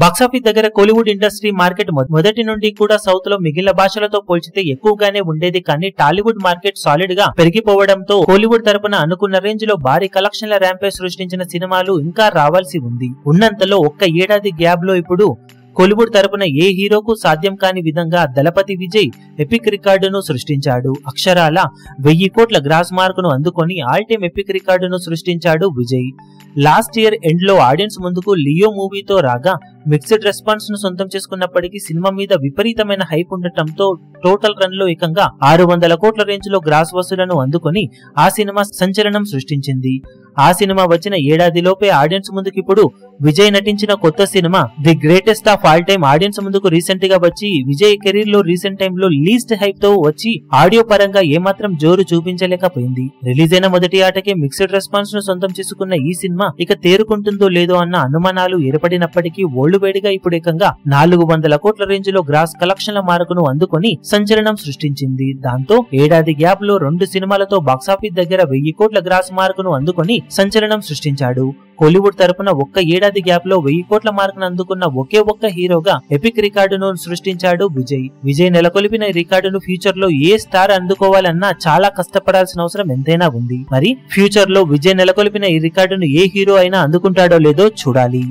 Box office దగ్గర Kollywood industry market మొదటి నుండి కూడా సౌత్ లో మిగిలిన భాషలతో పోల్చితే ఎక్కువగానే ఉండేది. కానీ టాలీవుడ్ మార్కెట్ సాలిడ్ గా పెరిగిపోవడంతో కోలీవుడ్ తరపున అనుకున్న రేంజ్ లో భారీ కలెక్షన్ల ర్యాంపే సృష్టించిన సినిమాలు ఇంకా రావాల్సి ఉంది. ఉన్నంతలో ఒక్క ఏడాది గ్యాప్ లో ఇప్పుడు కోలీవుడ్ తరపున ఏ హీరోకు సాధ్యం కాని విధంగా దళపతి విజయ్ ఎపిక్ రికార్డును సృష్టించాడు. అక్షరాల 1000 కోట్ల గ్రాస్ మార్కును అందుకొని ఆల్ టైమ్ ఎపిక్ రికార్డును సృష్టించాడు విజయ్. లాస్ట్ ఇయర్ ఎండ్ లో ఆడియన్స్ ముందుకు లియో మూవీతో రాగా మిక్స్డ్ రెస్పాన్స్ ను సొంతం చేసుకున్నప్పటికీ సినిమా మీద విపరీతమైన హైప్ ఉండటంతో టోటల్ రన్ లో ఏకంగా 600 కోట్ల రేంజ్ లో గ్రాస్ వసూలను అందుకొని ఆ సినిమా సంచలనం సృష్టించింది. ఆ సినిమా వచ్చిన ఏడాదిలోపే ఆడియన్స్ ముందుకు ఇప్పుడు విజయ్ నటించిన కొత్త cinema the greatest of all time audience ముందుకు రీసెంట్ గా వచ్చి విజయ్ కెరీర్ లో రీసెంట్ టైమ్ లో లీస్ట్ హైప్ తో వచ్చి ఆడియో పరంగా ఏమాత్రం జోరు చూపించలేకపోయింది. రిలీజ్ అయిన మొదటి ఆటకే మిక్స్డ్ రెస్పాన్స్ ను సొంతం చేసుకున్న ఈ సినిమా ఇక తేరుకుంటుందో లేదో అన్న అనుమానాలు ఏర్పడినప్పటికీ ఓల్డ్ వేడిగా ఇప్పుడు ఏకంగా 400 కోట్ల రేంజ్ లో గ్రాస్ కలెక్షన్ల మార్కును అందుకొని సంచలనం సృష్టించింది. దాంతో ఏడాది గ్యాప్ లో 2 సినిమాలతో బాక్సాఫీస్ దగ్గర 1000 కోట్ల గ్రాస్ మార్కును అందుకొని సంచలనం సృష్టించాడు. కోలీవుడ్ తరపున ఒక్క ఏడాది గ్యాప్ లో 1000 కోట్ల మార్కును అందుకున్న ఒకే ఒక్క హీరోగా ఎపిక్ రికార్డును సృష్టించాడు విజయ్. విజయ్ నెలకొల్పిన ఈ రికార్డును ఫ్యూచర్ లో ఏ స్టార్ అందుకోవాలన్నా చాలా కష్టపడాల్సిన అవసరం ఎంతైనా ఉంది. మరి ఫ్యూచర్ లో విజయ్ నెలకొల్పిన ఈ రికార్డును ఏ హీరో అయినా అందుకుంటాడో లేదో చూడాలి.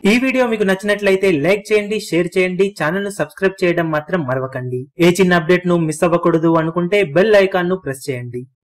ఈ వీడియో మీకు నచ్చినట్లయితే లైక్ చేయండి, షేర్ చేయండి, ఛానల్ ను సబ్స్క్రైబ్ చేయడం మాత్రం మరవకండి. ఏ చిన్న అప్డేట్ ను మిస్ అవ్వకూడదు అనుకుంటే బెల్ ఐకాన్ ను ప్రెస్ చేయండి.